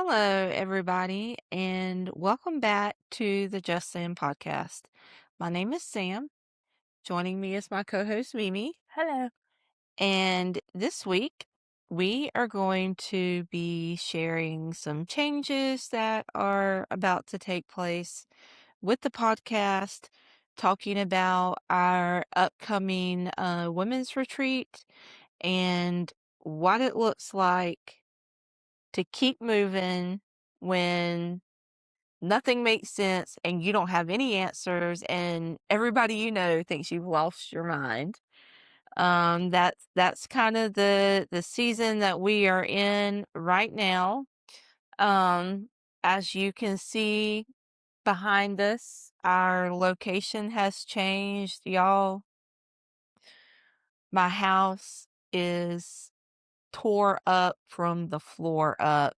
Hello, everybody, and welcome back to the Just Sam podcast. My name is Sam. Joining me is my co host, Mimi. Hello. And this week, we are going to be sharing some changes that are about to take place with the podcast, talking about our upcoming women's retreat and what it looks like to keep moving when nothing makes sense and you don't have any answers and everybody you know thinks you've lost your mind. That's kind of the season that we are in right now. Um, as you can see behind us, our location has changed, y'all. My house is tore up from the floor up.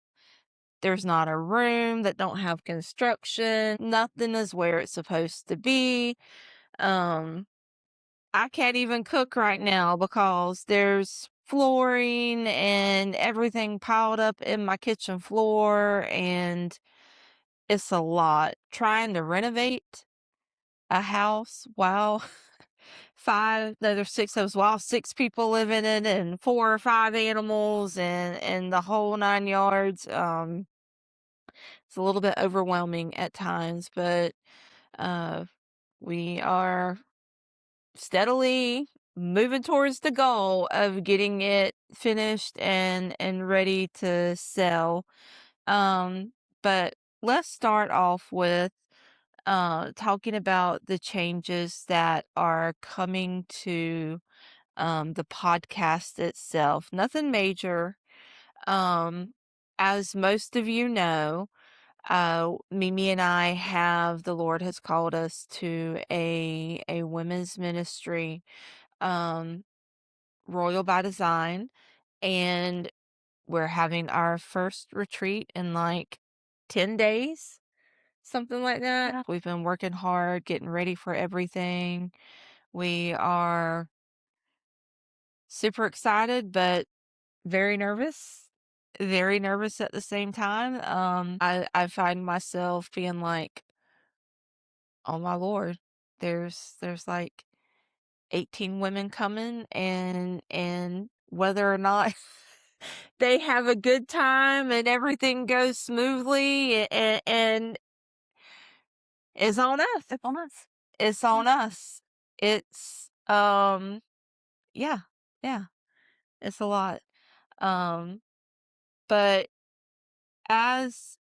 There's not a room that don't have construction. Nothing is where it's supposed to be. Um, I can't even cook right now because there's flooring and everything piled up in my kitchen floor, and it's a lot. Trying to renovate a house while there's six of us, while six people live in it and four or five animals and the whole nine yards. It's a little bit overwhelming at times, but uh, we are steadily moving towards the goal of getting it finished and ready to sell. But let's start off with talking about the changes that are coming to the podcast itself. Nothing major. Um, as most of you know, Mimi and I have the Lord has called us to a women's ministry, um, Royal by Design, and we're having our first retreat in like 10 days, something like that. Yeah. We've been working hard, getting ready for everything. We are super excited, but very nervous. Very nervous at the same time. I find myself being like, oh my Lord, there's like 18 women coming and whether or not they have a good time and everything goes smoothly and it's on us. It's on us. It's on us. It's yeah, yeah, it's a lot. Um but as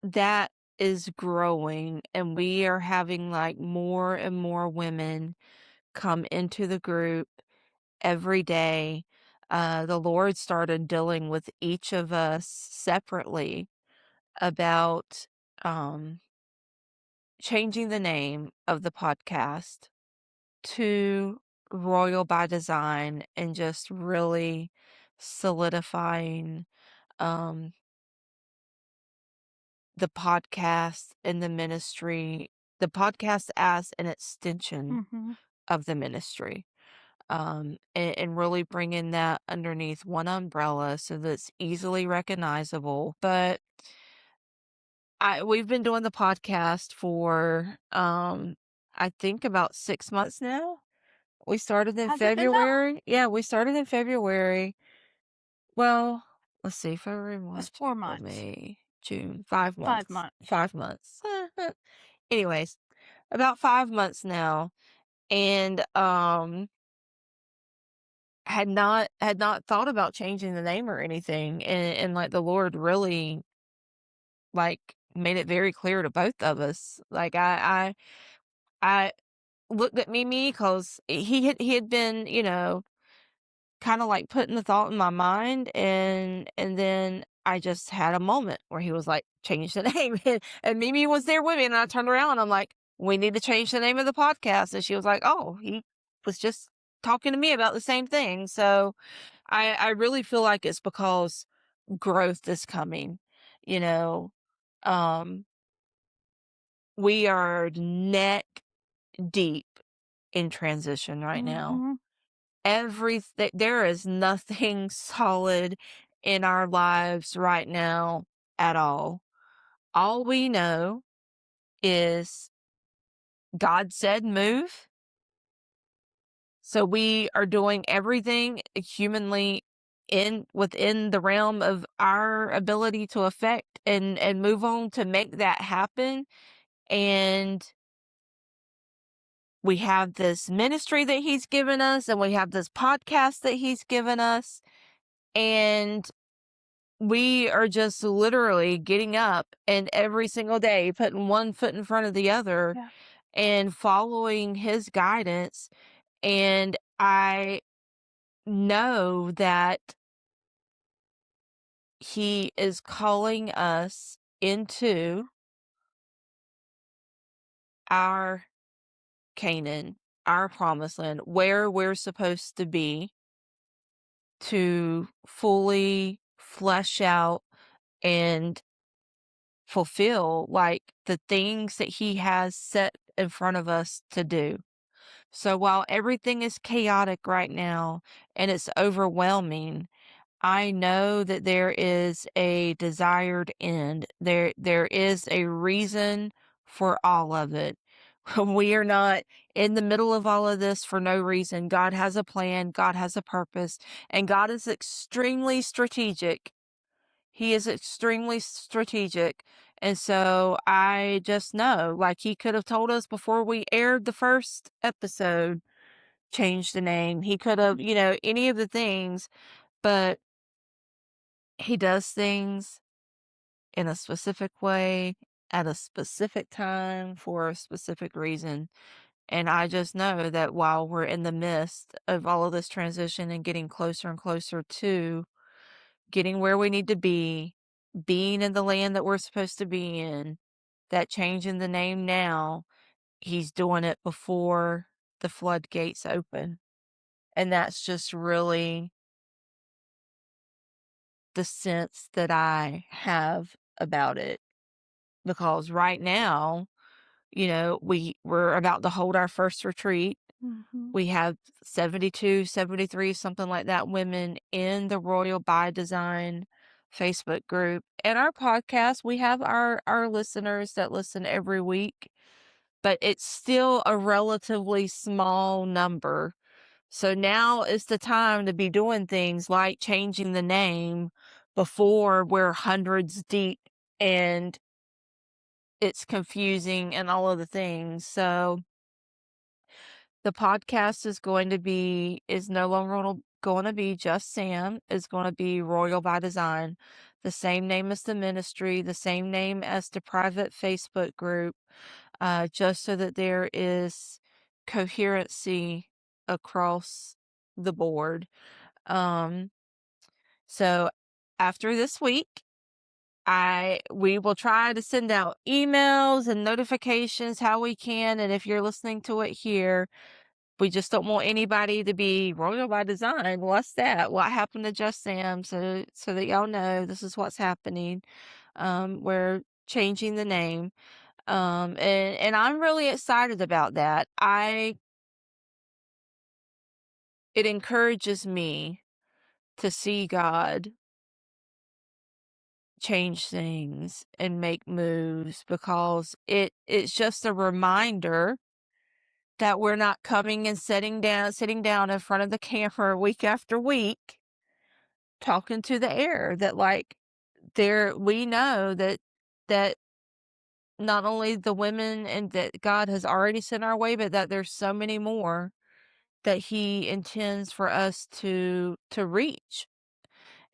that is growing and we are having like more and more women come into the group every day. The Lord started dealing with each of us separately about um, changing the name of the podcast to Royal by Design and just really solidifying um, the podcast and the ministry, the podcast as an extension Mhm. of the ministry. And really bringing that underneath one umbrella so that it's easily recognizable. But we've been doing the podcast for I think about 6 months now. We started in Has it been that long? February. Yeah, we started in February. Well, let's see, February, It's March, 4 April, months. May, June, 5 months. 5 months. 5 months. Anyways, about 5 months now. And had not thought about changing the name or anything, and like the Lord really like made it very clear to both of us. Like I looked at Mimi because he had been, kind of like putting the thought in my mind, and then I just had a moment where he was like, change the name, and Mimi was there with me, and I turned around and I'm like, we need to change the name of the podcast, and she was like, oh, he was just talking to me about the same thing. So I really feel like it's because growth is coming, you know. Um, we are neck deep in transition right now. Mhm. Everything, there is nothing solid in our lives right now at all. All we know is God said move. So we are doing everything humanly within the realm of our ability to affect and move on to make that happen. And we have this ministry that he's given us, and we have this podcast that he's given us, and we are just literally getting up and every single day putting one foot in front of the other. Yeah. And following his guidance. And I know that he is calling us into our Canaan, our promised land, where we're supposed to be to fully flesh out and fulfill like the things that he has set in front of us to do. So while everything is chaotic right now and it's overwhelming, I know that there is a desired end. There is a reason for all of it. We are not in the middle of all of this for no reason. God has a plan, God has a purpose, and God is extremely strategic. He is extremely strategic. And so I just know, like he could have told us before we aired the first episode, change the name. He could have, any of the things, but he does things in a specific way at a specific time for a specific reason. And I just know that while we're in the midst of all of this transition and getting closer and closer to getting where we need to be, being in the land that we're supposed to be in, that changing the name now, he's doing it before the floodgates open. And that's just really the sense that I have about it. Because right now, we're about to hold our first retreat. Mm-hmm. We have 72, 73, something like that, women in the Royal by Design Facebook group. And our podcast, we have our listeners that listen every week, but it's still a relatively small number. So now is the time to be doing things like changing the name before we're hundreds deep and it's confusing and all of the things. So the podcast is no longer going to be just Sam. It's going to be Royal by Design. The same name as the ministry, the same name as the private Facebook group, just so that there is coherency across the board. So after this week, we will try to send out emails and notifications how we can. And if you're listening to it here, we just don't want anybody to be Royal by Design. What's that? What happened to Just Sam? So that y'all know this is what's happening. We're changing the name. And I'm really excited about that. It encourages me to see God change things and make moves, because it's just a reminder that we're not coming and sitting down in front of the camera week after week talking to the air. That like we know that not only the women and that God has already sent our way, but that there's so many more that he intends for us to reach.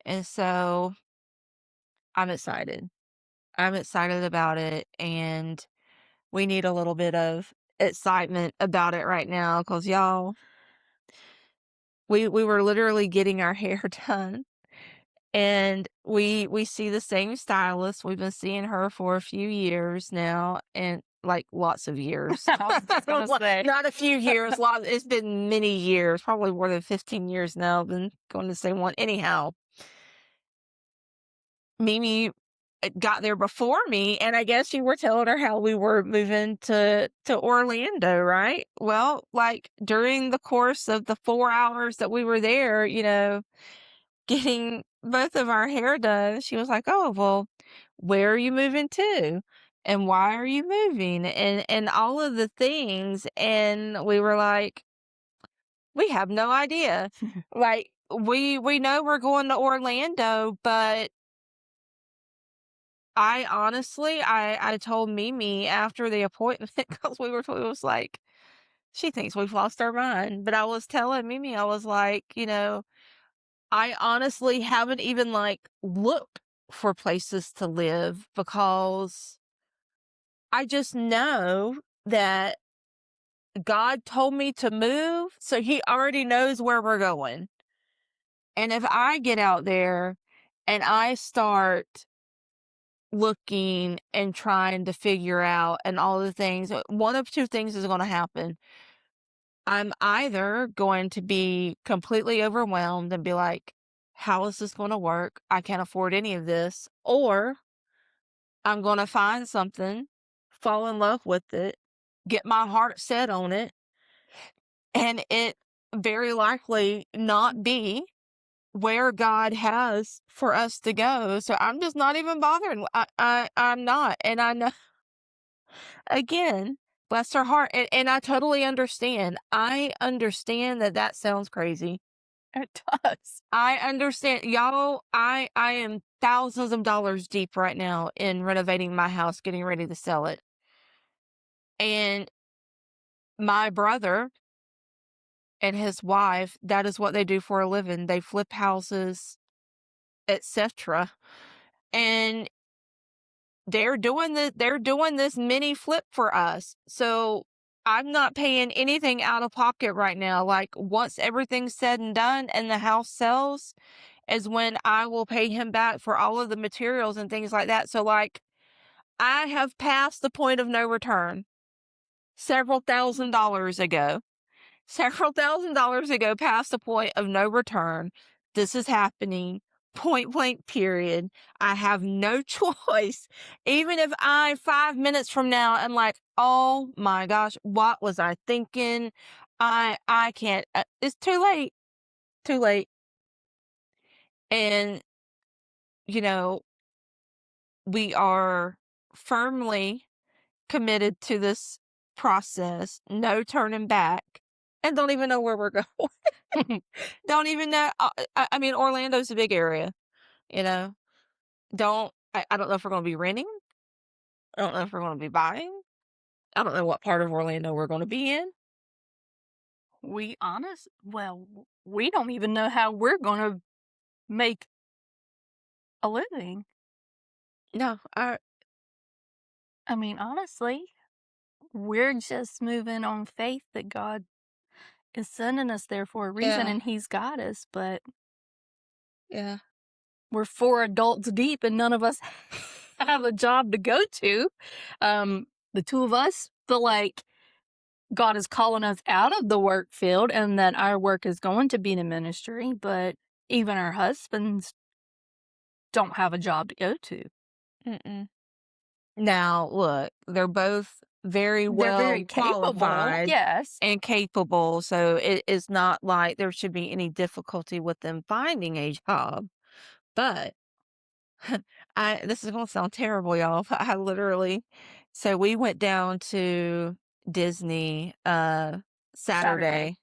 And so I'm excited. I'm excited about it, and we need a little bit of excitement about it right now, because y'all, we were literally getting our hair done, and we see the same stylist. We've been seeing her for a few years now, and like lots of years. I was just gonna say. Not a few years, it's been many years, probably more than 15 years now. I've been going to the same one. Anyhow, Mimi got there before me, and I guess you were telling her how we were moving to Orlando, right? Well, like during the course of the 4 hours that we were there, getting both of our hair done, she was like, "Oh, well, where are you moving to? And why are you moving?" And all of the things, and we were like, "We have no idea." Like, we know we're going to Orlando, but I honestly I told Mimi after the appointment because we was like, "She thinks we've lost our mind," but I was telling Mimi, I was like, I honestly haven't even, like, looked for places to live because I just know that God told me to move, so He already knows where we're going. And if I get out there and I start looking and trying to figure out and all the things, one of two things is gonna happen. I'm either going to be completely overwhelmed and be like, "How is this gonna work? I can't afford any of this," or I'm gonna find something, fall in love with it, get my heart set on it, and it very likely not be where God has for us to go. So I'm just not even bothered. I'm not. And I know, again, bless her heart. And I totally understand. I understand that that sounds crazy. It does. I understand. Y'all, I am thousands of dollars deep right now in renovating my house, getting ready to sell it. And my brother and his wife, that is what they do for a living. They flip houses, etc. And they're doing this mini flip for us. So I'm not paying anything out of pocket right now. Like once everything's said and done and the house sells is when I will pay him back for all of the materials and things like that. So like I have passed the point of no return several thousand dollars ago. Several thousand dollars ago, past the point of no return. This is happening. Point blank, period. I have no choice. Even if I, 5 minutes from now, am like, oh my gosh, what was I thinking? I can't. It's too late. Too late. And you know, we are firmly committed to this process. No turning back, and don't even know where we're going. Don't even know. I mean, Orlando's a big area, you know. I don't know if we're going to be renting. I don't know if we're going to be buying. I don't know what part of Orlando we're going to be in. We don't even know how we're gonna make a living. No, I mean, honestly, we're just moving on faith that God is sending us there for a reason yeah, and He's got us, but yeah, we're 4 adults deep and none of us have a job to go to. The 2 of us feel like God is calling us out of the work field and that our work is going to be the ministry, but even our husbands don't have a job to go to. mm-mm. Now, look, they're both very They're very well capable, qualified yes. and capable, so it is not like there should be any difficulty with them finding a job. But I this is gonna sound terrible, y'all, but I literally so we went down to Disney Saturday.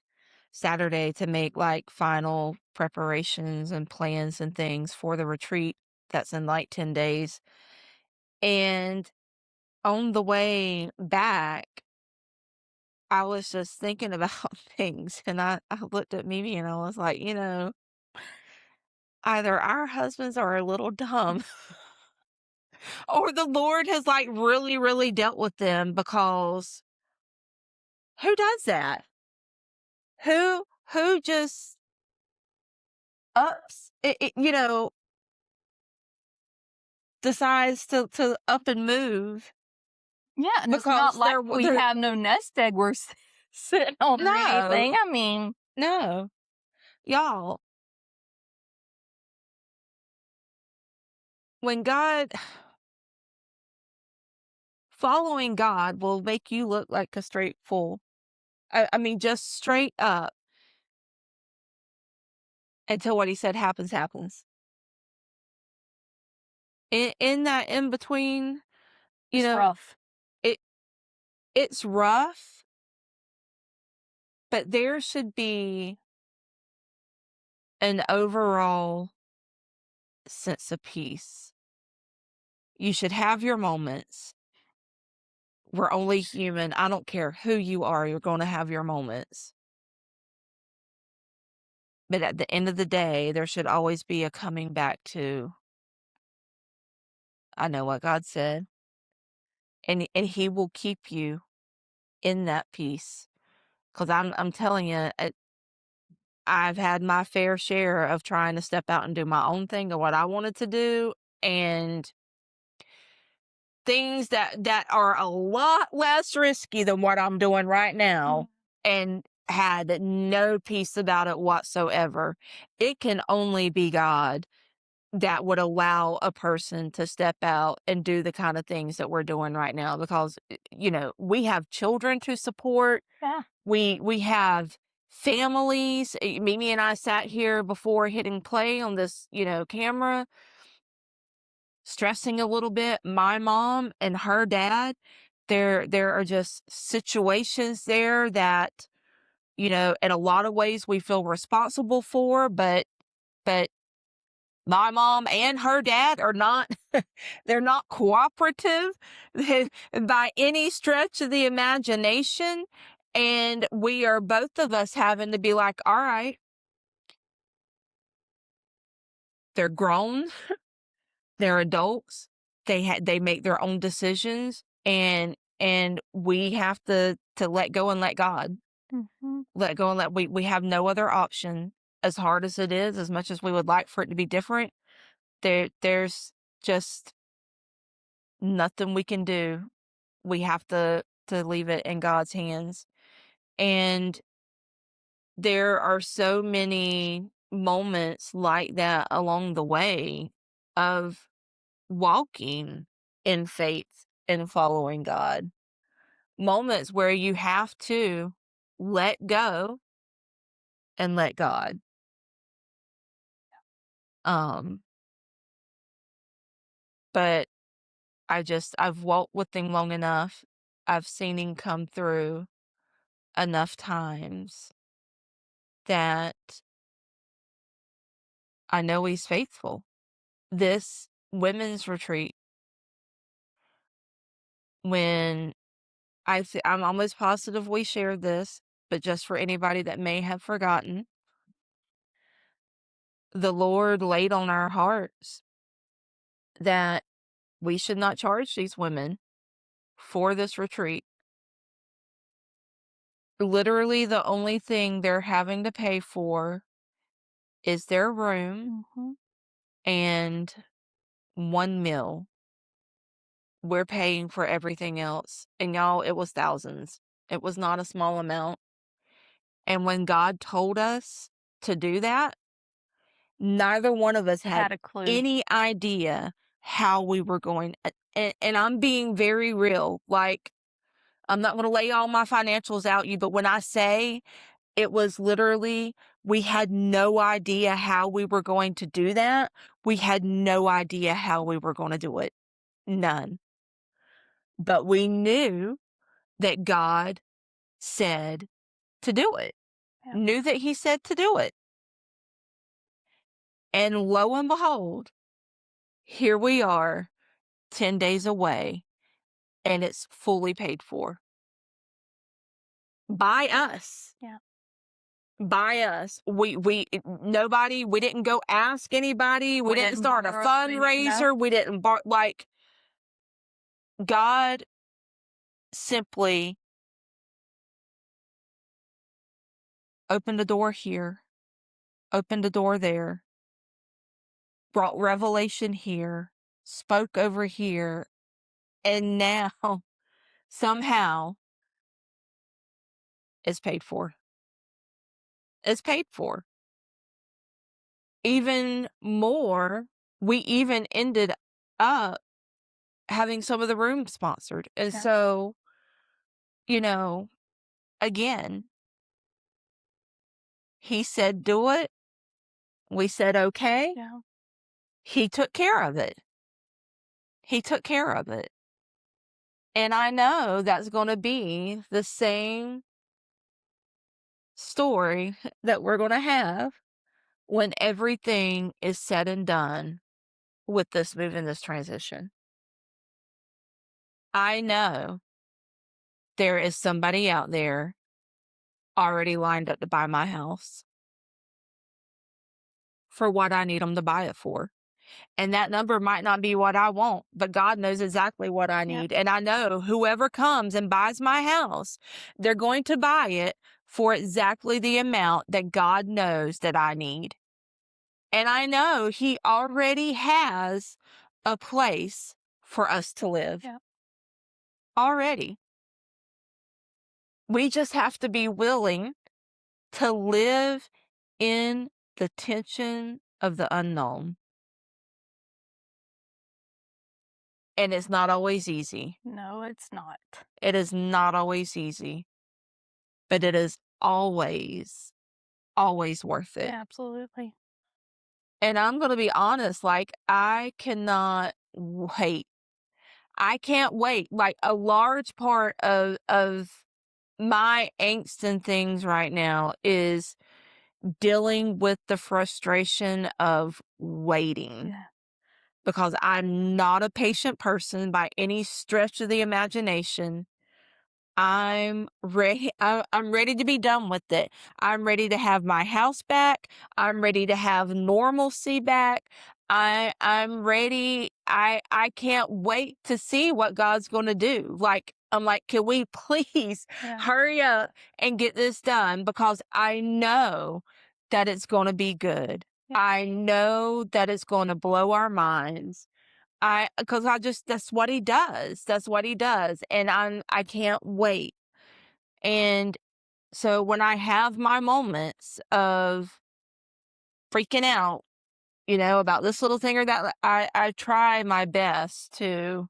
Saturday to make like final preparations and plans and things for the retreat that's in like 10 days. And on the way back, I was just thinking about things and I looked at Mimi and I was like, either our husbands are a little dumb or the Lord has like really, really dealt with them because who does that? Who just ups decides to up and move Yeah, and it's not because like we they're have no nest egg we're sitting on or anything. no, I mean, no. Y'all, when God following God will make you look like a straight fool. I mean, just straight up until what he said happens, happens. in that in between, you It's know, rough. it it's rough, but there should be an overall sense of peace. You should have your moments. We're only human. I don't care who you are, you're going to have your moments. But at the end of the day, there should always be a coming back to, I know what God said, and He will keep you in that peace. Because I'm telling you, I've had my fair share of trying to step out and do my own thing of what I wanted to do, and things that are a lot less risky than what I'm doing right now, and had no peace about it whatsoever. It can only be God that would allow a person to step out and do the kind of things that we're doing right now, because we have children to support. Yeah. We have families. Mimi and I sat here before hitting play on this camera, stressing a little bit. My mom and her dad, there are just situations there that in a lot of ways we feel responsible for, but my mom and her dad are not they're not cooperative by any stretch of the imagination, and we are both of us having to be like, all right, they're grown, they're adults, they make their own decisions, and we have to let go and let God. Let go and we have no other option. As hard as it is, as much as we would like for it to be different, there's just nothing we can do. We have to leave it in God's hands. And there are so many moments like that along the way of walking in faith and following God. Moments where you have to let go and let God. Um, but I've walked with him long enough. I've seen him come through enough times that I know he's faithful. This women's retreat, when I'm almost positive we shared this, but just for anybody that may have forgotten, the Lord laid on our hearts that we should not charge these women for this retreat. Literally, the only thing they're having to pay for is their room and one meal. We're paying for everything else. And y'all, it was thousands. It was not a small amount. And when God told us to do that, neither one of us Had had a clue. any idea how we were going. And I'm being very real. Like, I'm not going to lay all my financials out you, but when I say it was literally, we had no idea how we were going to do that. We had no idea how we were going to do it. None. But we knew that God said to do it. Yeah. Knew that he said to do it. And lo and behold, here we are 10 days away, and it's fully paid for. By us. Yeah. By us. We didn't go ask anybody. We didn't start a fundraiser. We didn't God simply opened a door here, opened a door there, brought revelation here, spoke over here, and now somehow it's paid for. It's paid for. Even more, we even ended up having some of the rooms sponsored. And Yeah. so, again, he said, do it. We said, okay. Yeah. He took care of it. He took care of it. And I know that's going to be the same story that we're going to have when everything is said and done with this move and this transition. I know there is somebody out there already lined up to buy my house for what I need them to buy it for. And that number might not be what I want, but God knows exactly what I need. And I know whoever comes and buys my house, they're going to buy it for exactly the amount that God knows that I need. And I know He already has a place for us to live. Already. We just have to be willing to live in the tension of the unknown. And it's not always easy. No, it's not. It is not always easy, but it is always, always worth it. Absolutely. And I'm going to be honest, like, I cannot wait. I can't wait. Like, a large part of my angst and things right now is dealing with the frustration of waiting. Because I'm not a patient person by any stretch of the imagination. I'm ready. I'm ready to be done with it. I'm ready to have my house back. I'm ready to have normalcy back. I'm ready. I can't wait to see what God's going to do. Like, I'm like, can we please hurry up and get this done? Because I know that it's going to be good. I know that it's going to blow our minds. Because that's what He does. That's what He does. And I can't wait. And so when I have my moments of freaking out, about this little thing or that, I try my best to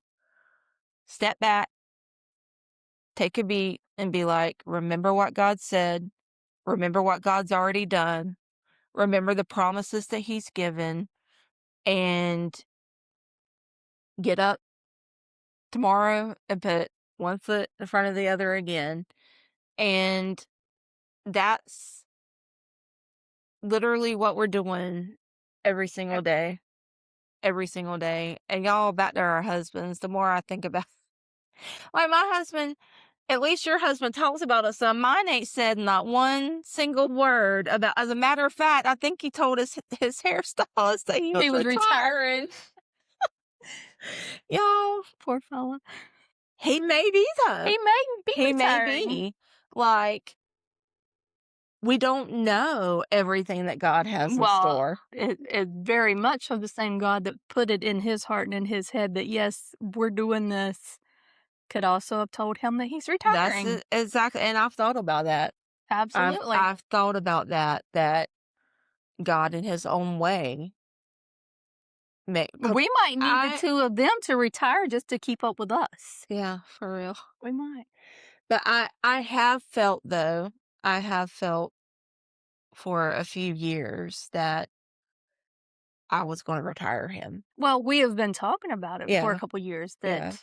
step back, take a beat, and be like, remember what God said. Remember what God's already done. Remember the promises that He's given. And get up tomorrow and put one foot in front of the other again. And that's literally what we're doing every single day. Every single day. And y'all, back to our husbands, the more I think about like my husband, at least your husband talks about us some. Mine ain't said not one single word about. As a matter of fact, I think he told his hairstylist that he was retiring. Y'all, Poor fella. he may be though. He may be retiring. May be. Like, we don't know everything that God has in store. It's very much of the same God that put it in His heart and in His head that, yes, we're doing this, could also have told him that he's retiring. That's exactly. And I've thought about that. Absolutely. I've thought about that God in His own way. We might need the two of them to retire just to keep up with us. Yeah, for real. We might. But I have felt, though, for a few years that I was going to retire him. Well, we have been talking about it for Yeah. a couple years that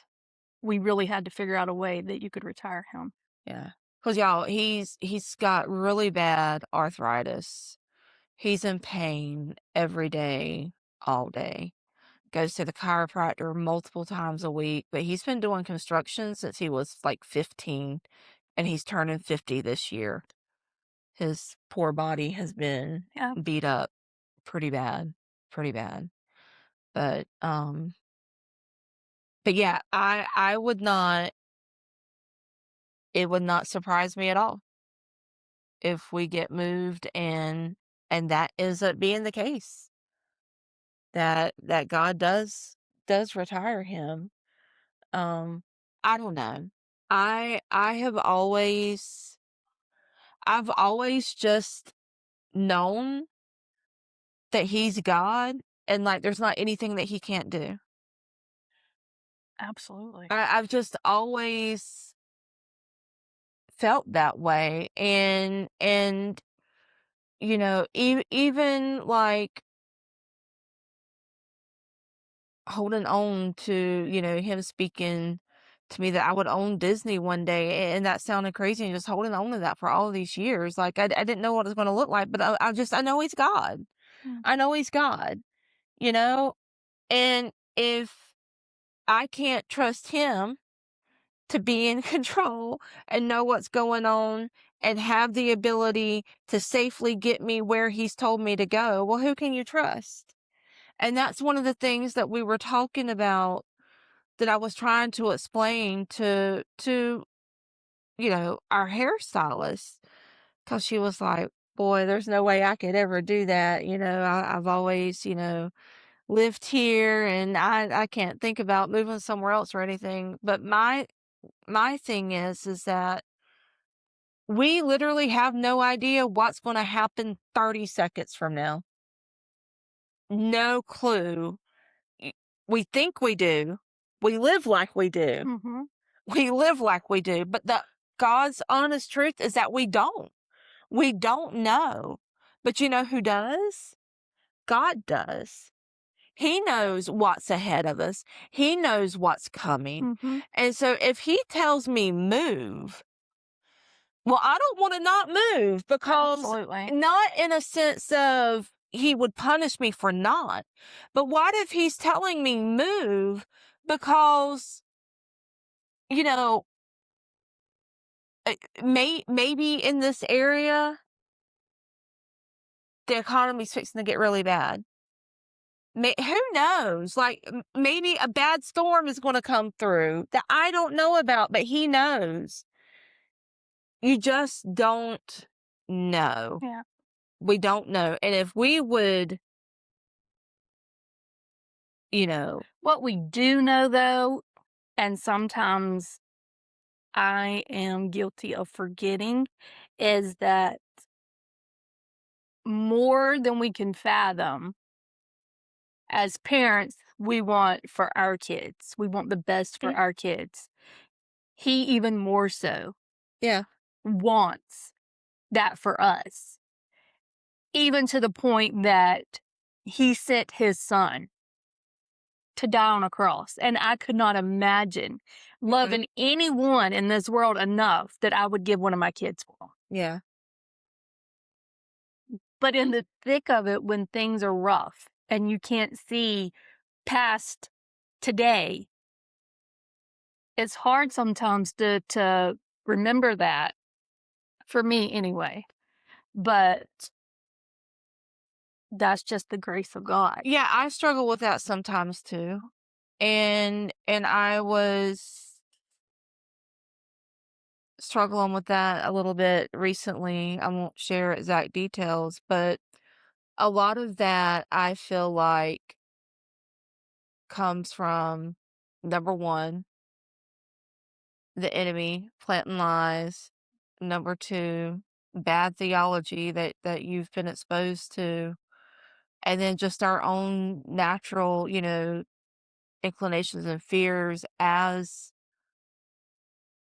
we really had to figure out a way that you could retire him. Yeah. Because, y'all, he's got really bad arthritis. He's in pain every day, all day. Goes to the chiropractor multiple times a week. But he's been doing construction since he was like 15, and he's turning 50 this year. His poor body has been beat up pretty bad. But yeah, I would not, it would not surprise me at all if we get moved and that ends up being the case. That God does retire him. I don't know. I've always just known that He's God and like there's not anything that He can't do. Absolutely. I've just always felt that way. And you know, even like holding on to, him speaking to me that I would own Disney one day, and that sounded crazy, and just holding on to that for all these years. Like, I didn't know what it was gonna look like, but I know he's God. Mm. I know he's God, you know? And if I can't trust him to be in control and know what's going on and have the ability to safely get me where he's told me to go, well, who can you trust? And that's one of the things that we were talking about that I was trying to explain to our hairstylist, because she was like, "Boy, there's no way I could ever do that. I've always, lived here, and I can't think about moving somewhere else or anything." But my thing is that we literally have no idea what's going to happen 30 seconds from now. No clue. Y- We think we do. We live like we do. Mm-hmm. We live like we do. But the God's honest truth is that we don't. We don't know. But you know who does? God does. He knows what's ahead of us. He knows what's coming. Mm-hmm. And so if he tells me move, well, I don't want to not move, because Absolutely. not in a sense of he would punish me for not, but what if he's telling me move because, you know, maybe in this area, the economy's fixing to get really bad. Who knows? Like, maybe a bad storm is going to come through that I don't know about, but he knows. You just don't know. Yeah. We don't know. And if we would, What we do know, though, and sometimes I am guilty of forgetting, is that more than we can fathom, as parents, we want for our kids. We want the best for Mm. our kids. He even more so Yeah. wants that for us, even to the point that he sent his son to die on a cross. And I could not imagine loving anyone in this world enough that I would give one of my kids for. Yeah. But in the thick of it, when things are rough and you can't see past today, it's hard sometimes to remember that, for me anyway. But that's just the grace of God. Yeah, I struggle with that sometimes too. And I was struggling with that a little bit recently. I won't share exact details, but a lot of that I feel like comes from, number one, the enemy planting lies. Number two, bad theology that you've been exposed to. And then just our own natural, inclinations and fears as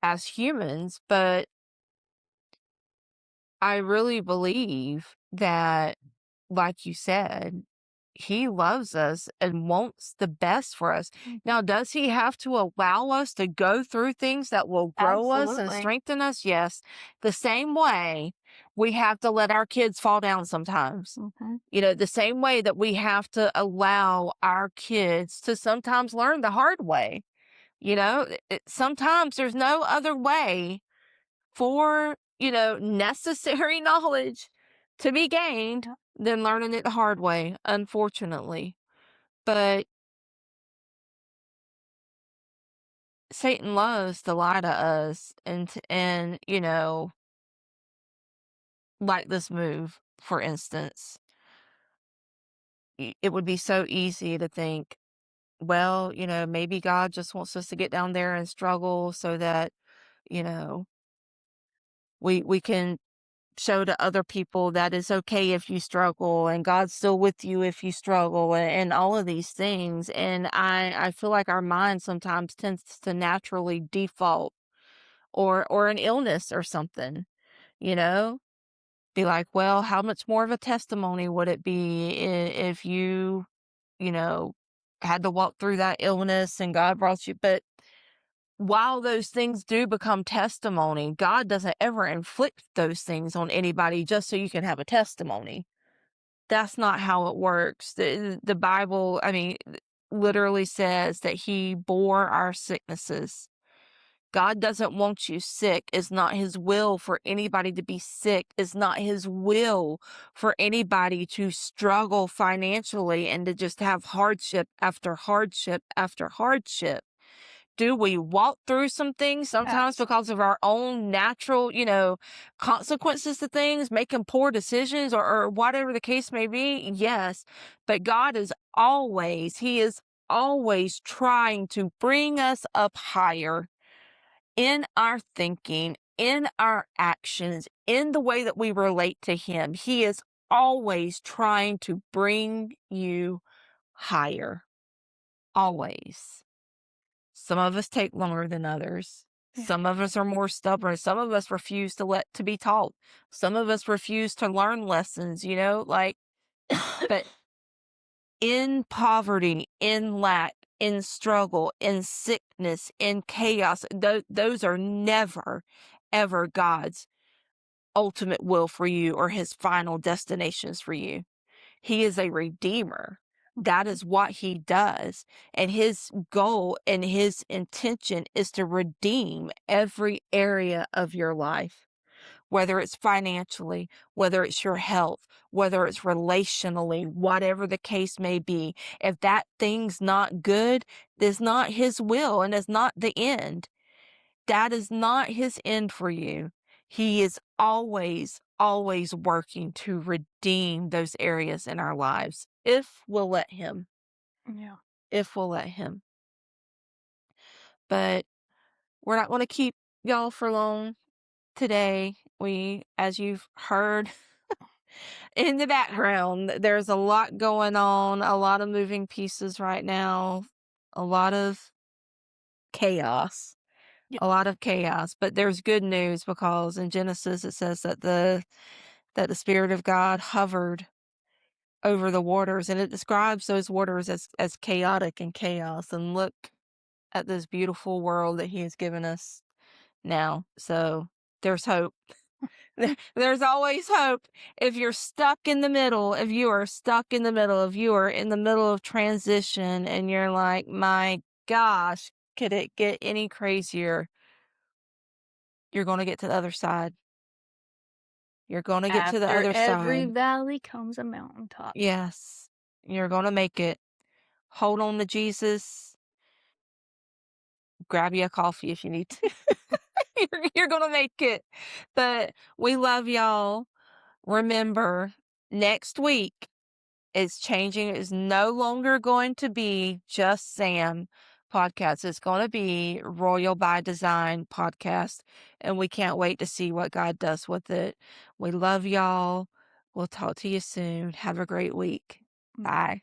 humans. But I really believe that, like you said, he loves us and wants the best for us. Now, does he have to allow us to go through things that will grow us and Absolutely. strengthen us? Yes. The same way we have to let our kids fall down sometimes. Mhm. The same way that we have to allow our kids to sometimes learn the hard way. Sometimes there's no other way for, necessary knowledge to be gained than learning it the hard way, unfortunately. But Satan loves to lie to us and, like this move, for instance. It would be so easy to think, well, maybe God just wants us to get down there and struggle so that, you know, we can show to other people that it's okay if you struggle, and God's still with you if you struggle, and all of these things. And I feel like our mind sometimes tends to naturally default, or an illness or something, you know? Be like, well, how much more of a testimony would it be if you know, had to walk through that illness and God brought you. But while those things do become testimony, God doesn't ever inflict those things on anybody just so you can have a testimony. That's not how it works. The Bible, I mean, literally says that he bore our sicknesses. God doesn't want you sick. It's not his will for anybody to be sick. It's not his will for anybody to struggle financially and to just have hardship after hardship after hardship. Do we walk through some things sometimes because of our own natural, consequences to things, making poor decisions or whatever the case may be? Yes. But God is he is always trying to bring us up higher in our thinking, in our actions, in the way that we relate to him. He is always trying to bring you higher. Always. Some of us take longer than others. Yeah. Some of us are more stubborn. Some of us refuse to be taught. Some of us refuse to learn lessons, but in poverty, in lack, in struggle, in sickness, in chaos, those are never, ever God's ultimate will for you or his final destinations for you. He is a redeemer. That is what he does. And his goal and his intention is to redeem every area of your life, whether it's financially, whether it's your health, whether it's relationally, whatever the case may be. If that thing's not good, it's not his will and it's not the end. That is not his end for you. He is always, always working to redeem those areas in our lives if we'll let him. Yeah. If we'll let him. But we're not going to keep y'all for long today. As you've heard in the background, there's a lot going on, a lot of moving pieces right now, a lot of chaos. Yep. A lot of chaos, but there's good news because in Genesis it says that the Spirit of God hovered over the waters, and it describes those waters as chaotic and chaos. And look at this beautiful world that he has given us now. So there's hope. There's always hope. If you're stuck in the middle, if you are stuck in the middle, if you are in the middle of transition and you're like, my gosh, could it get any crazier? You're going to get to the other side. You're going to get to the After other every side. valley comes a mountaintop. Yes. You're going to make it. Hold on to Jesus. Grab you a coffee if you need to. You're going to make it. But we love y'all. Remember, next week is changing. It's no longer going to be Just Sam podcast. It's going to be Royal by Design podcast. And we can't wait to see what God does with it. We love y'all. We'll talk to you soon. Have a great week. Bye.